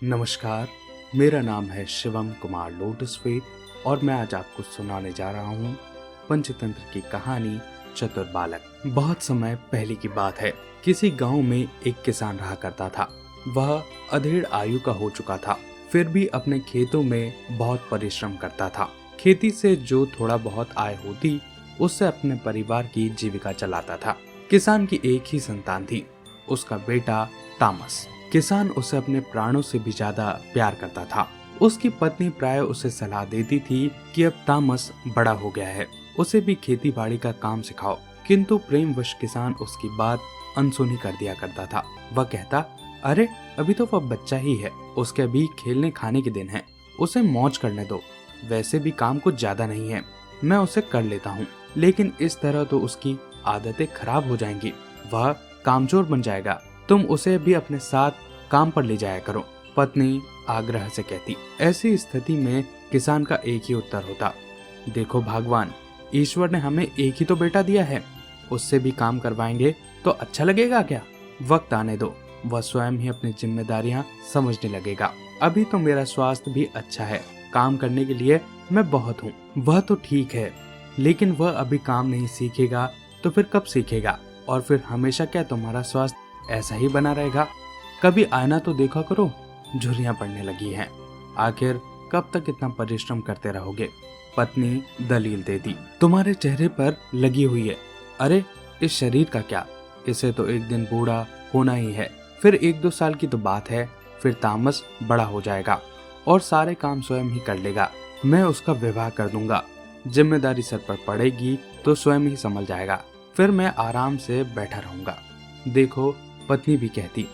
नमस्कार, मेरा नाम है शिवम कुमार लोटस फेट और मैं आज आपको सुनाने जा रहा हूँ पंचतंत्र की कहानी चतुर बालक। बहुत समय पहले की बात है। किसी गांव में एक किसान रहा करता था। वह अधेड़ आयु का हो चुका था, फिर भी अपने खेतों में बहुत परिश्रम करता था। खेती से जो थोड़ा बहुत आय होती, उससे अपने परिवार की जीविका चलाता था। किसान की एक ही संतान थी, उसका बेटा तामस। किसान उसे अपने प्राणों से भी ज्यादा प्यार करता था। उसकी पत्नी प्राय उसे सलाह देती थी कि अब तामस बड़ा हो गया है, उसे भी खेती बाड़ी का काम सिखाओ। किंतु प्रेमवश किसान उसकी बात अनसुनी कर दिया करता था। वह कहता, अरे अभी तो वह बच्चा ही है, उसके अभी खेलने खाने के दिन है, उसे मौज करने दो। वैसे भी काम कुछ ज्यादा नहीं है, मैं उसे कर लेता हूँ, लेकिन इस तरह तो उसकी आदतें खराब हो जाएंगी, वह कामचोर बन जाएगा। तुम उसे भी अपने साथ काम पर ले जाया करो, पत्नी आग्रह से कहती। ऐसी स्थिति में किसान का एक ही उत्तर होता, देखो भगवान, ईश्वर ने हमें एक ही तो बेटा दिया है, उससे भी काम करवाएंगे तो अच्छा लगेगा क्या? वक्त आने दो, वह स्वयं ही अपनी जिम्मेदारियां समझने लगेगा। अभी तो मेरा स्वास्थ्य भी अच्छा है, काम करने के लिए मैं बहुत हूँ। वह तो ठीक है, लेकिन वह अभी काम नहीं सीखेगा तो फिर कब सीखेगा? और फिर हमेशा क्या तुम्हारा स्वास्थ्य ऐसा ही बना रहेगा? कभी आईना तो देखा करो, झुर्रियां पड़ने लगी हैं। आखिर कब तक इतना परिश्रम करते रहोगे? पत्नी दलील देती, तुम्हारे चेहरे पर लगी हुई है। अरे इस शरीर का क्या, इसे तो एक दिन बूढ़ा होना ही है, फिर 1-2 साल की तो बात है, फिर तामस बड़ा हो जाएगा और सारे काम स्वयं ही कर लेगा। मैं उसका विवाह कर दूंगा, जिम्मेदारी सर पर पड़ेगी तो स्वयं ही संभल जाएगा, फिर मैं आराम से बैठा रहूंगा। देखो, पत्नी भी कहती,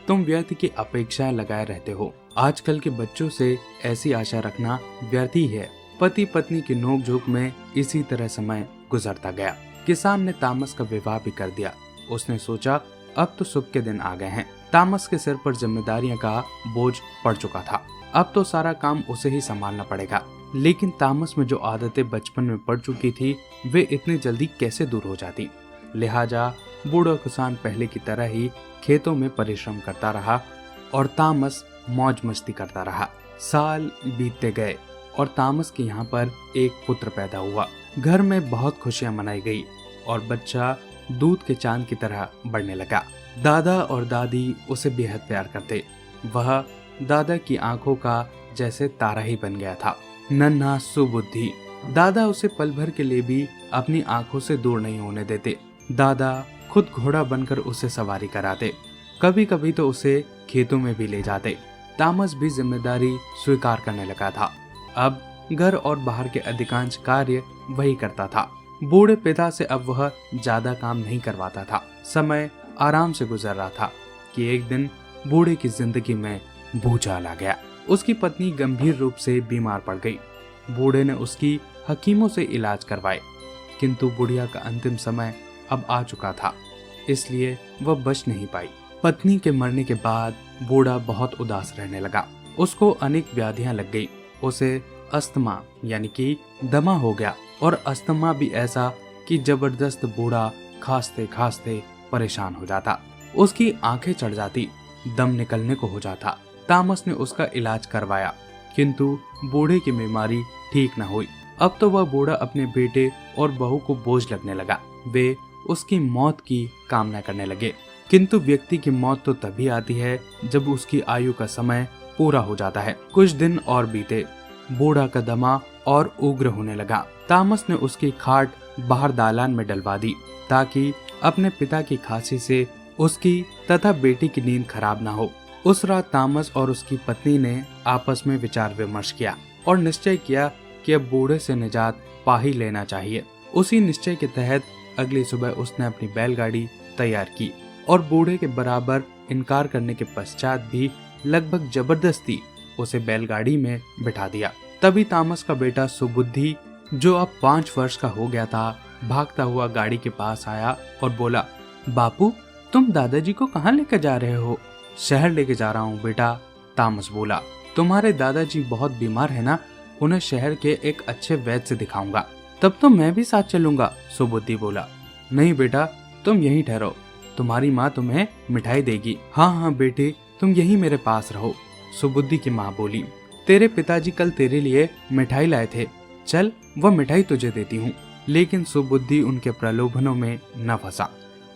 तुम व्यर्थ की अपेक्षाएं लगाए रहते हो, आजकल के बच्चों से ऐसी आशा रखना व्यर्थ ही है। पति पत्नी की नोकझोंक में इसी तरह समय गुजरता गया। किसान ने तामस का विवाह भी कर दिया। उसने सोचा अब तो सुख के दिन आ गए हैं। तामस के सिर पर जिम्मेदारियों का बोझ पड़ चुका था, अब तो सारा काम उसे ही संभालना पड़ेगा। लेकिन तामस में जो आदतें बचपन में पड़ चुकी थी, वे इतनी जल्दी कैसे दूर हो जाती? लिहाजा बूढ़ा किसान पहले की तरह ही खेतों में परिश्रम करता रहा और तामस मौज मस्ती करता रहा। साल बीतते गए और तामस के यहाँ पर एक पुत्र पैदा हुआ। घर में बहुत खुशियां मनाई गई और बच्चा दूध के चांद की तरह बढ़ने लगा। दादा और दादी उसे बेहद प्यार करते। वह दादा की आंखों का जैसे तारा ही बन गया था। नन्हा सुबुद्धि, दादा उसे पल भर के लिए भी अपनी आंखों से दूर नहीं होने देते। दादा खुद घोड़ा बनकर उसे सवारी कराते, कभी कभी तो उसे खेतों में भी ले जाते। तामस भी जिम्मेदारी स्वीकार करने लगा था। अब घर और बाहर के अधिकांश कार्य वही करता था। बूढ़े पिता से अब वह ज्यादा काम नहीं करवाता था। समय आराम से गुजर रहा था कि एक दिन बूढ़े की जिंदगी में भूचाल आ गया। उसकी पत्नी गंभीर रूप से बीमार पड़ गई। बूढ़े ने उसकी हकीमों से इलाज करवाए, किंतु बुढ़िया का अंतिम समय अब आ चुका था, इसलिए वह बच नहीं पाई। पत्नी के मरने के बाद बूढ़ा बहुत उदास रहने लगा। उसको अनेक व्याधियां लग गई। उसे अस्थमा यानी कि दमा हो गया, और अस्थमा भी ऐसा कि जबरदस्त बूढ़ा खांसते खांसते परेशान हो जाता। उसकी आंखें चढ़ जाती, दम निकलने को हो जाता। तामस ने उसका इलाज करवाया, किंतु बूढ़े की बीमारी ठीक न हुई। अब तो वह बूढ़ा अपने बेटे और बहू को बोझ लगने लगा। वे उसकी मौत की कामना करने लगे, किंतु व्यक्ति की मौत तो तभी आती है जब उसकी आयु का समय पूरा हो जाता है। कुछ दिन और बीते, बूढ़ा का दमा और उग्र होने लगा। तामस ने उसकी खाट बाहर दालान में डलवा दी, ताकि अपने पिता की खांसी से उसकी तथा बेटी की नींद खराब ना हो। उस रात तामस और उसकी पत्नी ने आपस में विचार विमर्श किया और निश्चय किया कि अब बूढ़े से निजात पा ही लेना चाहिए। उसी निश्चय के तहत अगली सुबह उसने अपनी बैलगाड़ी तैयार की और बूढ़े के बराबर इनकार करने के पश्चात भी लगभग जबरदस्ती उसे बैलगाड़ी में बिठा दिया। तभी तामस का बेटा सुबुद्धि, जो अब 5 वर्ष का हो गया था, भागता हुआ गाड़ी के पास आया और बोला, बापू, तुम दादाजी को कहाँ लेकर जा रहे हो? शहर लेके जा रहा हूँ बेटा, तामस बोला। तुम्हारे दादाजी बहुत बीमार है ना, उन्हें शहर के एक अच्छे वैद्य से दिखाऊंगा। तब तो मैं भी साथ चलूंगा, सुबुद्धि बोला। नहीं बेटा, तुम यहीं ठहरो, तुम्हारी माँ तुम्हें मिठाई देगी। हाँ हाँ बेटे, तुम यहीं मेरे पास रहो। सुबुद्धि की माँ बोली, तेरे पिताजी कल तेरे लिए मिठाई लाए थे, चल वह मिठाई तुझे देती हूँ। लेकिन सुबुद्धि उनके प्रलोभनों में न फंसा।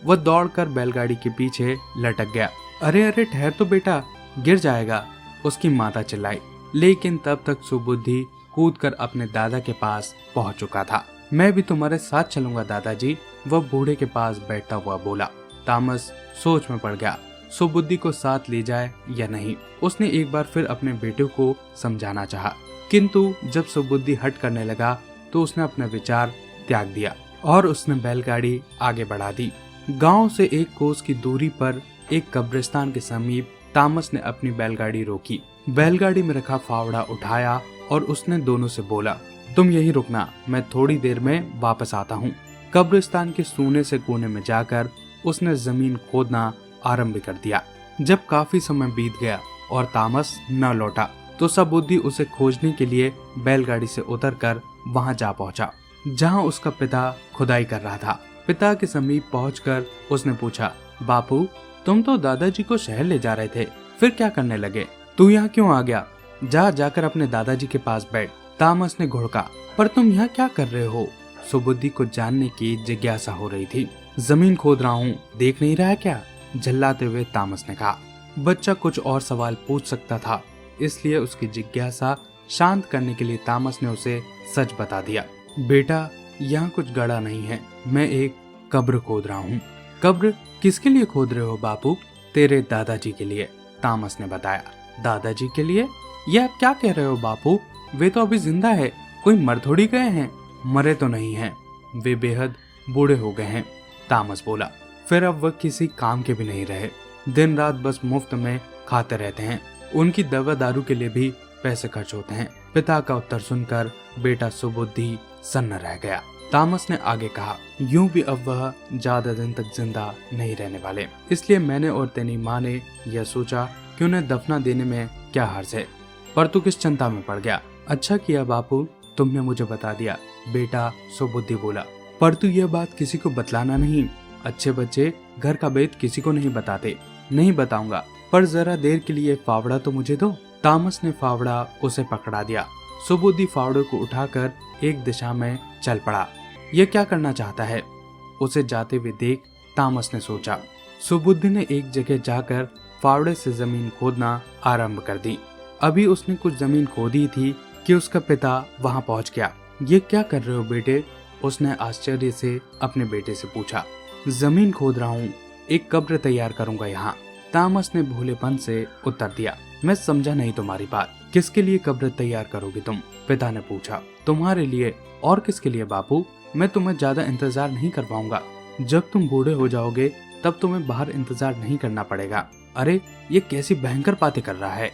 वह दौड़कर बैलगाड़ी के पीछे लटक गया। अरे अरे ठहर तो बेटा, गिर जाएगा, उसकी माता चिल्लाई। लेकिन तब तक सुबुद्धि कूदकर अपने दादा के पास पहुंच चुका था। मैं भी तुम्हारे साथ चलूंगा दादाजी, वह बूढ़े के पास बैठता हुआ बोला। तामस सोच में पड़ गया, सुबुद्धि को साथ ले जाए या नहीं। उसने एक बार फिर अपने बेटे को समझाना चाहा, किंतु जब सुबुद्धि हट करने लगा तो उसने अपना विचार त्याग दिया और उसने बैलगाड़ी आगे बढ़ा दी। गांव से एक कोस की दूरी पर एक कब्रिस्तान के समीप तामस ने अपनी बैलगाड़ी रोकी। बैलगाड़ी में रखा फावड़ा उठाया और उसने दोनों से बोला, तुम यहीं रुकना, मैं थोड़ी देर में वापस आता हूँ। कब्रिस्तान के सूने से कोने में जाकर उसने जमीन खोदना आरंभ कर दिया। जब काफी समय बीत गया और तामस न लौटा तो सुबुद्धि उसे खोजने के लिए बैलगाड़ी से उतरकर वहां जा पहुंचा जहां उसका पिता खुदाई कर रहा था। पिता के समीप पहुंचकर उसने पूछा, बापू तुम तो दादाजी को शहर ले जा रहे थे, फिर क्या करने लगे? तू यहाँ क्यों आ गया? जाकर अपने दादाजी के पास बैठ। तामस ने घुड़का, पर तुम यहाँ क्या कर रहे हो? सुबुद्धि को जानने की जिज्ञासा हो रही थी। जमीन खोद रहा हूँ, देख नहीं रहा है क्या? झल्लाते हुए तामस ने कहा। बच्चा कुछ और सवाल पूछ सकता था, इसलिए उसकी जिज्ञासा शांत करने के लिए तामस ने उसे सच बता दिया। बेटा यहाँ कुछ गड़ा नहीं है, मैं एक कब्र खोद रहा हूँ। कब्र किसके लिए खोद रहे हो बापू? तेरे दादाजी के लिए, तामस ने बताया। दादाजी के लिए? ये आप क्या कह रहे हो बापू? वे तो अभी जिंदा है, कोई मर थोड़ी गए हैं। मरे तो नहीं हैं, वे बेहद बूढ़े हो गए हैं, तामस बोला। फिर अब वह किसी काम के भी नहीं रहे, दिन रात बस मुफ्त में खाते रहते हैं। उनकी दवा दारू के लिए भी पैसे खर्च होते हैं। पिता का उत्तर सुनकर बेटा सुबुद्धि सन्न रह गया। तामस ने आगे कहा, यूं भी अब वह ज्यादा दिन तक जिंदा नहीं रहने वाले, इसलिए मैंने और तेरी माँ ने यह सोचा कि उन्हें दफना देने में क्या हर्ज है। पर तू किस चिंता में पड़ गया? अच्छा किया बापू, तुमने मुझे बता दिया, बेटा सुबुद्धि बोला। पर तू यह बात किसी को बतलाना नहीं, अच्छे बच्चे घर का भेद किसी को नहीं बताते। नहीं बताऊंगा, पर जरा देर के लिए फावड़ा तो मुझे दो। तामस ने फावड़ा उसे पकड़ा दिया। सुबुद्धि फावड़े को उठाकर एक दिशा में चल पड़ा। यह क्या करना चाहता है? उसे जाते हुए देख तामस ने सोचा। सुबुद्धि ने एक जगह जाकर फावड़े से जमीन खोदना आरंभ कर दी। अभी उसने कुछ जमीन खोदी थी कि उसका पिता वहां पहुंच गया। ये क्या कर रहे हो बेटे? उसने आश्चर्य से अपने बेटे से पूछा। जमीन खोद रहा हूँ, एक कब्र तैयार करूंगा यहाँ, तामस ने भोलेपन से उत्तर दिया। मैं समझा नहीं तुम्हारी बात, किसके लिए कब्र तैयार करोगे तुम? पिता ने पूछा। तुम्हारे लिए, और किसके लिए बापू? मैं तुम्हें ज्यादा इंतजार नहीं करवाऊंगा। जब तुम बूढ़े हो जाओगे तब तुम्हें बाहर इंतजार नहीं करना पड़ेगा। अरे ये कैसी भयंकर बातें कर रहा है,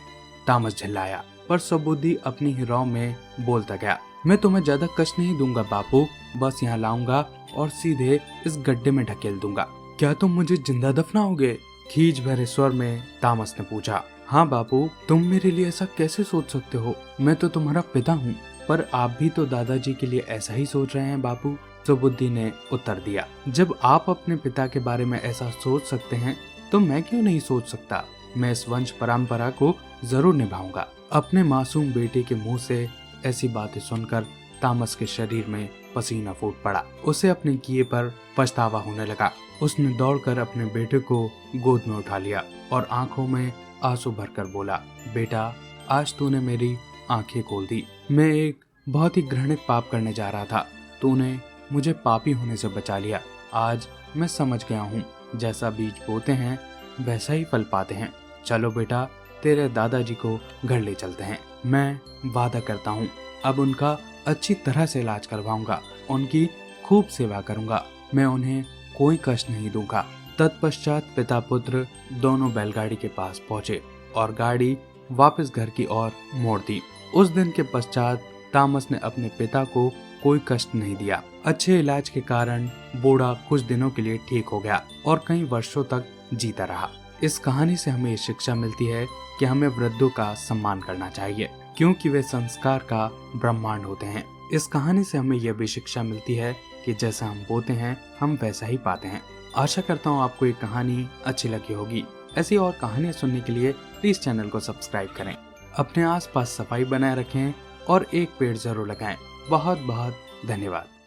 तामस झल्लाया। पर सुबुद्धि अपनी ही रौ में बोलता गया, मैं तुम्हें ज्यादा कष्ट नहीं दूंगा बापू, बस यहाँ लाऊंगा और सीधे इस गड्ढे में ढकेल दूंगा। क्या तुम मुझे जिंदा दफनाओगे? खींच भरे स्वर में तामस ने पूछा। हाँ बापू, तुम मेरे लिए ऐसा कैसे सोच सकते हो? मैं तो तुम्हारा पिता हूँ। पर आप भी तो दादाजी के लिए ऐसा ही सोच रहे हैं बापू, सुबुद्धि ने उत्तर दिया। जब आप अपने पिता के बारे में ऐसा सोच सकते हैं तो मैं क्यों नहीं सोच सकता? मैं इस वंश परंपरा को जरूर निभाऊंगा। अपने मासूम बेटे के मुंह से ऐसी बातें सुनकर तामस के शरीर में पसीना फूट पड़ा। उसे अपने किए पर पछतावा होने लगा। उसने दौड़कर अपने बेटे को गोद में उठा लिया और आंखों में आंसू भरकर बोला, बेटा आज तूने मेरी आंखें खोल दी। मैं एक बहुत ही घृणित पाप करने जा रहा था, तूने मुझे पापी होने से बचा लिया। आज मैं समझ गया हूँ, जैसा बीज बोते हैं वैसा ही फल पाते हैं। चलो बेटा, तेरे दादाजी को घर ले चलते हैं। मैं वादा करता हूँ अब उनका अच्छी तरह से इलाज करवाऊंगा, उनकी खूब सेवा करूंगा, मैं उन्हें कोई कष्ट नहीं दूंगा। तत्पश्चात पिता पुत्र दोनों बैलगाड़ी के पास पहुंचे और गाड़ी वापस घर की ओर मोड़ दी। उस दिन के पश्चात तामस ने अपने पिता को कोई कष्ट नहीं दिया। अच्छे इलाज के कारण बूढ़ा कुछ दिनों के लिए ठीक हो गया और कई वर्षों तक जीता रहा। इस कहानी से हमें ये शिक्षा मिलती है कि हमें वृद्धों का सम्मान करना चाहिए, क्योंकि वे संस्कार का ब्रह्मांड होते हैं। इस कहानी से हमें यह भी शिक्षा मिलती है कि जैसा हम बोते हैं हम वैसा ही पाते हैं। आशा करता हूँ आपको ये कहानी अच्छी लगी होगी। ऐसी और कहानियाँ सुनने के लिए प्लीज चैनल को सब्सक्राइब करें, अपने आसपास सफाई बनाए रखें और एक पेड़ जरूर लगाएं। बहुत बहुत धन्यवाद।